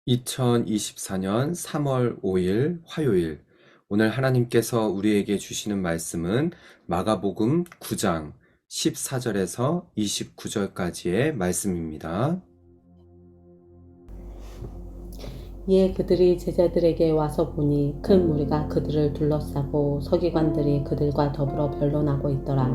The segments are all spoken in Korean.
(2024년 3월 5일) 화요일, 오늘 하나님께서 우리에게 주시는 말씀은 마가복음 9장 14절에서 29절까지의 말씀입니다. 이에 그들이 제자들에게 와서 보니 큰 무리가 그들을 둘러싸고 서기관들이 그들과 더불어 변론하고 있더라.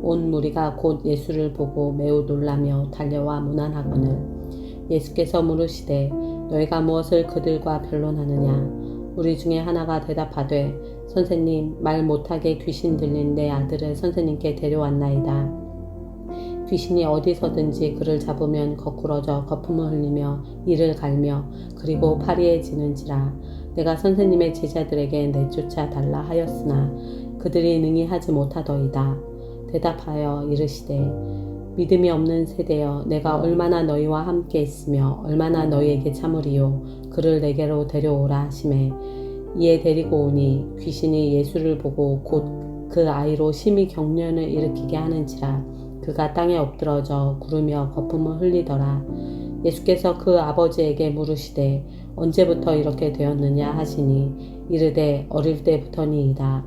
온 무리가 곧 예수를 보고 매우 놀라며 달려와 문안하거늘 예수께서 물으시되 너희가 무엇을 그들과 변론하느냐. 우리 중에 하나가 대답하되 선생님, 말 못하게 귀신 들린 내 아들을 선생님께 데려왔나이다. 귀신이 어디서든지 그를 잡으면 거꾸러져 거품을 흘리며 이를 갈며 그리고 파리에 지는지라. 내가 선생님의 제자들에게 내쫓아 달라 하였으나 그들이 능히 하지 못하더이다. 대답하여 이르시되 믿음이 없는 세대여, 내가 얼마나 너희와 함께 있으며 얼마나 너희에게 참으리요. 그를 내게로 데려오라 하시매 이에 데리고 오니 귀신이 예수를 보고 곧 그 아이로 심히 경련을 일으키게 하는지라. 그가 땅에 엎드러져 구르며 거품을 흘리더라. 예수께서 그 아버지에게 물으시되 언제부터 이렇게 되었느냐 하시니 이르되 어릴 때부터니이다.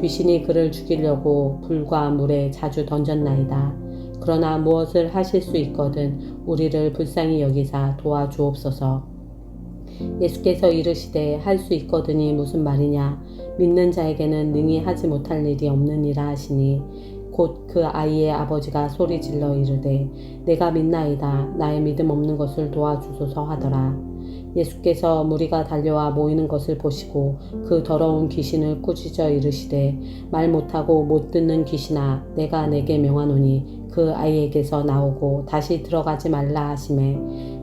귀신이 그를 죽이려고 불과 물에 자주 던졌나이다. 그러나 무엇을 하실 수 있거든 우리를 불쌍히 여기사 도와주옵소서. 예수께서 이르시되 할 수 있거든이 무슨 말이냐. 믿는 자에게는 능히 하지 못할 일이 없느니라 하시니 곧 그 아이의 아버지가 소리질러 이르되 내가 믿나이다. 나의 믿음 없는 것을 도와주소서 하더라. 예수께서 무리가 달려와 모이는 것을 보시고 그 더러운 귀신을 꾸짖어 이르시되 말 못하고 못 듣는 귀신아, 내가 내게 명하노니 그 아이에게서 나오고 다시 들어가지 말라 하시매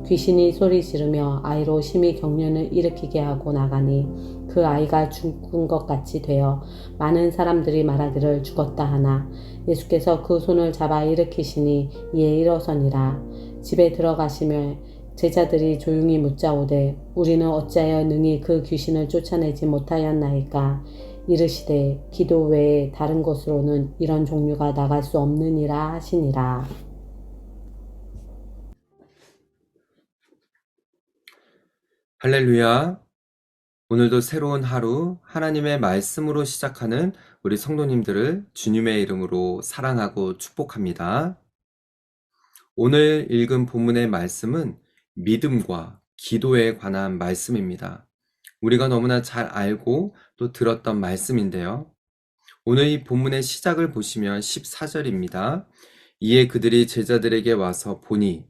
귀신이 소리 지르며 아이로 심히 경련을 일으키게 하고 나가니 그 아이가 죽은 것 같이 되어 많은 사람들이 말하기를 죽었다 하나 예수께서 그 손을 잡아 일으키시니 이에 일어서니라. 집에 들어가시며 제자들이 조용히 묻자오되 우리는 어찌하여 능히 그 귀신을 쫓아내지 못하였나이까. 이르시되 기도 외에 다른 곳으로는 이런 종류가 나갈 수 없느니라 하시니라. 할렐루야. 오늘도 새로운 하루 하나님의 말씀으로 시작하는 우리 성도님들을 주님의 이름으로 사랑하고 축복합니다. 오늘 읽은 본문의 말씀은 믿음과 기도에 관한 말씀입니다. 우리가 너무나 잘 알고 또 들었던 말씀인데요. 오늘 이 본문의 시작을 보시면 14절입니다. 이에 그들이 제자들에게 와서 보니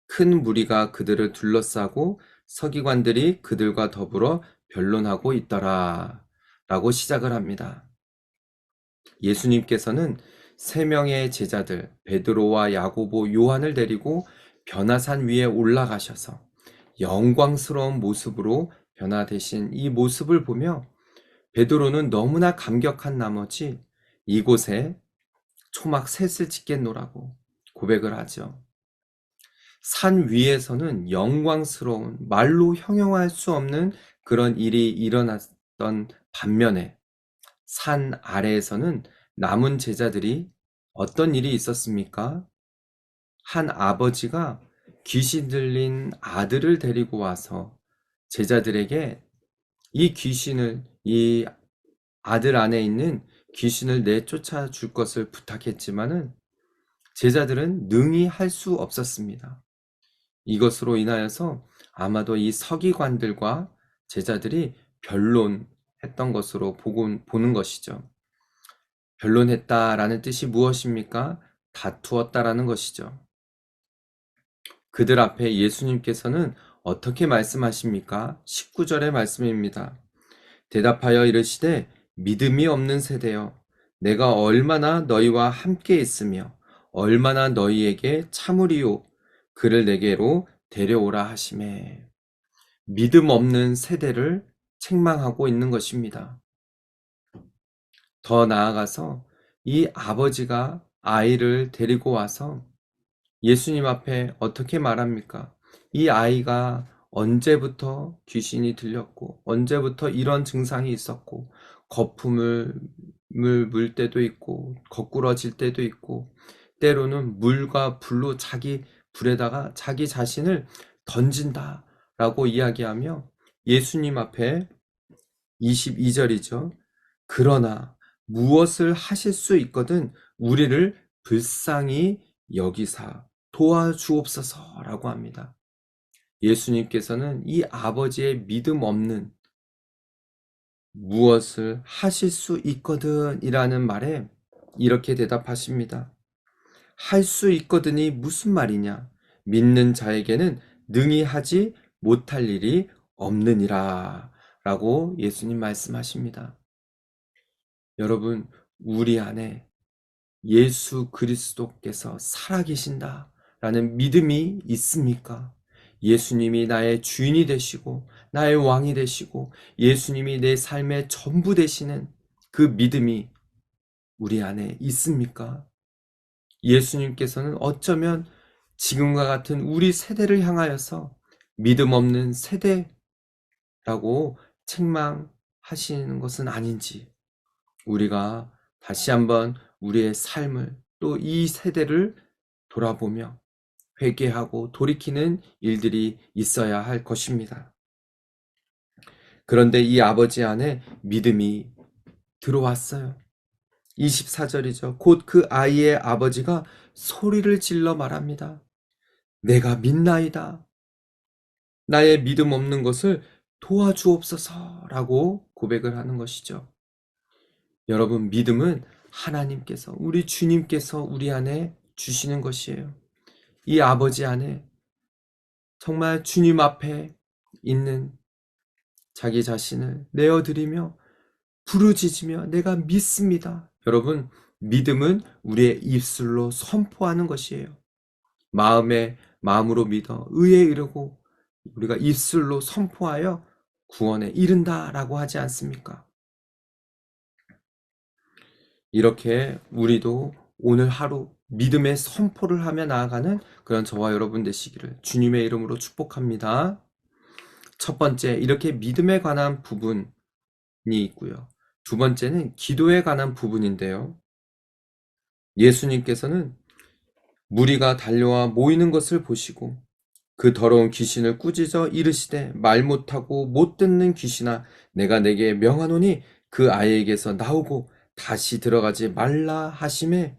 큰 무리가 그들을 둘러싸고 서기관들이 그들과 더불어 변론하고 있더라 라고 시작을 합니다. 예수님께서는 세 명의 제자들 베드로와 야고보, 요한을 데리고 변화산 위에 올라가셔서 영광스러운 모습으로 변화되신 이 모습을 보며 베드로는 너무나 감격한 나머지 이곳에 초막 셋을 짓겠노라고 고백을 하죠. 산 위에서는 영광스러운 말로 형용할 수 없는 그런 일이 일어났던 반면에 산 아래에서는 남은 제자들이 어떤 일이 있었습니까? 한 아버지가 귀신 들린 아들을 데리고 와서 제자들에게 이 아들 안에 있는 귀신을 내쫓아 줄 것을 부탁했지만은 제자들은 능히 할 수 없었습니다. 이것으로 인하여서 아마도 이 서기관들과 제자들이 변론했던 것으로 보는 것이죠. 변론했다라는 뜻이 무엇입니까? 다투었다라는 것이죠. 그들 앞에 예수님께서는 어떻게 말씀하십니까? 19절의 말씀입니다. 대답하여 이르시되 믿음이 없는 세대여, 내가 얼마나 너희와 함께 있으며 얼마나 너희에게 참으리요. 그를 내게로 데려오라 하시매. 믿음 없는 세대를 책망하고 있는 것입니다. 더 나아가서 이 아버지가 아이를 데리고 와서 예수님 앞에 어떻게 말합니까? 이 아이가 언제부터 귀신이 들렸고 언제부터 이런 증상이 있었고 거품을 물 때도 있고 거꾸러질 때도 있고 때로는 물과 불로 불에다가 자기 자신을 던진다라고 이야기하며 예수님 앞에 22절이죠. 그러나 무엇을 하실 수 있거든 우리를 불쌍히 여기사 도와주옵소서라고 합니다. 예수님께서는 이 아버지의 믿음 없는 무엇을 하실 수 있거든 이라는 말에 이렇게 대답하십니다. 할 수 있거든이 무슨 말이냐? 믿는 자에게는 능히 하지 못할 일이 없느니라 라고 예수님 말씀하십니다. 여러분, 우리 안에 예수 그리스도께서 살아계신다 라는 믿음이 있습니까? 예수님이 나의 주인이 되시고 나의 왕이 되시고 예수님이 내 삶의 전부 되시는 그 믿음이 우리 안에 있습니까? 예수님께서는 어쩌면 지금과 같은 우리 세대를 향하여서 믿음 없는 세대라고 책망하시는 것은 아닌지 우리가 다시 한번 우리의 삶을 또 이 세대를 돌아보며 회개하고 돌이키는 일들이 있어야 할 것입니다. 그런데 이 아버지 안에 믿음이 들어왔어요. 24절이죠. 곧 그 아이의 아버지가 소리를 질러 말합니다. 내가 믿나이다. 나의 믿음 없는 것을 도와주옵소서라고 고백을 하는 것이죠. 여러분, 믿음은 하나님께서, 우리 주님께서 우리 안에 주시는 것이에요. 이 아버지 안에 정말 주님 앞에 있는 자기 자신을 내어드리며 부르짖으며 내가 믿습니다. 여러분, 믿음은 우리의 입술로 선포하는 것이에요. 마음으로 믿어 의에 이르고 우리가 입술로 선포하여 구원에 이른다라고 하지 않습니까? 이렇게 우리도 오늘 하루 믿음의 선포를 하며 나아가는 그런 저와 여러분 되시기를 주님의 이름으로 축복합니다. 첫 번째, 이렇게 믿음에 관한 부분이 있고요. 두 번째는 기도에 관한 부분인데요. 예수님께서는 무리가 달려와 모이는 것을 보시고 그 더러운 귀신을 꾸짖어 이르시되 말 못하고 못 듣는 귀신아 내가 내게 명하노니 그 아이에게서 나오고 다시 들어가지 말라 하심에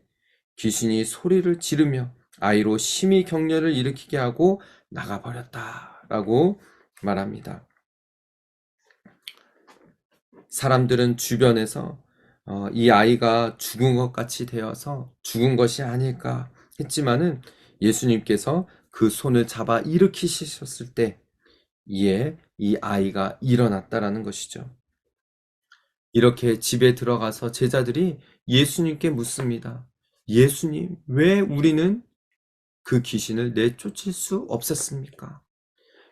귀신이 소리를 지르며 아이로 심히 격려를 일으키게 하고 나가버렸다라고 말합니다. 사람들은 주변에서 이 아이가 죽은 것 같이 되어서 죽은 것이 아닐까 했지만은 예수님께서 그 손을 잡아 일으키셨을 때 이에 이 아이가 일어났다라는 것이죠. 이렇게 집에 들어가서 제자들이 예수님께 묻습니다. 예수님, 왜 우리는 그 귀신을 내쫓을 수 없었습니까?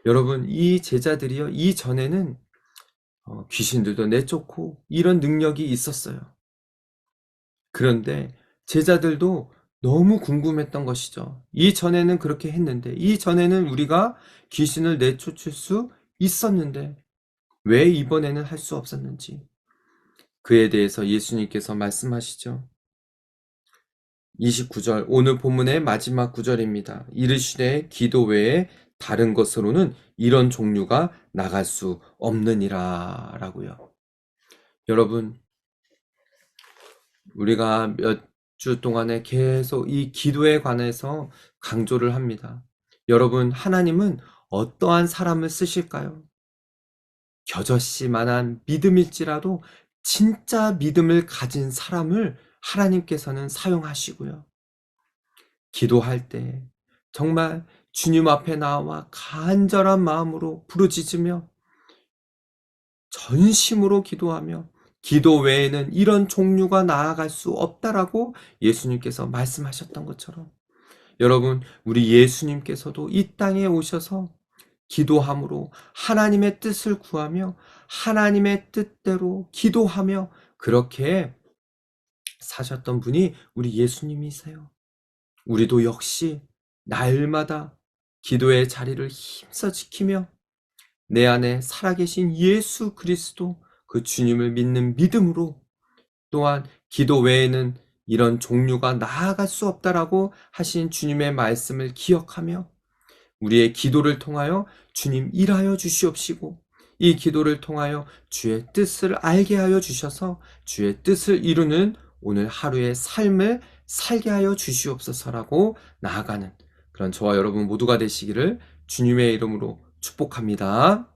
여러분, 이 제자들이요, 이전에는 귀신들도 내쫓고 이런 능력이 있었어요. 그런데 제자들도 너무 궁금했던 것이죠. 이전에는 그렇게 했는데, 이전에는 우리가 귀신을 내쫓을 수 있었는데, 왜 이번에는 할 수 없었는지. 그에 대해서 예수님께서 말씀하시죠. 29절, 오늘 본문의 마지막 구절입니다. 이르시되 기도 외에 다른 것으로는 이런 종류가 나갈 수 없느니라 라고요. 여러분, 우리가 몇 주 동안에 계속 이 기도에 관해서 강조를 합니다. 여러분, 하나님은 어떠한 사람을 쓰실까요? 겨자씨만한 믿음일지라도 진짜 믿음을 가진 사람을 하나님께서는 사용하시고요. 기도할 때 정말 주님 앞에 나와 간절한 마음으로 부르짖으며 전심으로 기도하며 기도 외에는 이런 종류가 나아갈 수 없다라고 예수님께서 말씀하셨던 것처럼 여러분, 우리 예수님께서도 이 땅에 오셔서 기도함으로 하나님의 뜻을 구하며 하나님의 뜻대로 기도하며 그렇게 사셨던 분이 우리 예수님이세요. 우리도 역시 날마다 기도의 자리를 힘써 지키며 내 안에 살아계신 예수 그리스도 그 주님을 믿는 믿음으로 또한 기도 외에는 이런 종류가 나아갈 수 없다라고 하신 주님의 말씀을 기억하며 우리의 기도를 통하여 주님 일하여 주시옵시고 이 기도를 통하여 주의 뜻을 알게 하여 주셔서 주의 뜻을 이루는 오늘 하루의 삶을 살게 하여 주시옵소서라고 나아가는 그런 저와 여러분 모두가 되시기를 주님의 이름으로 축복합니다.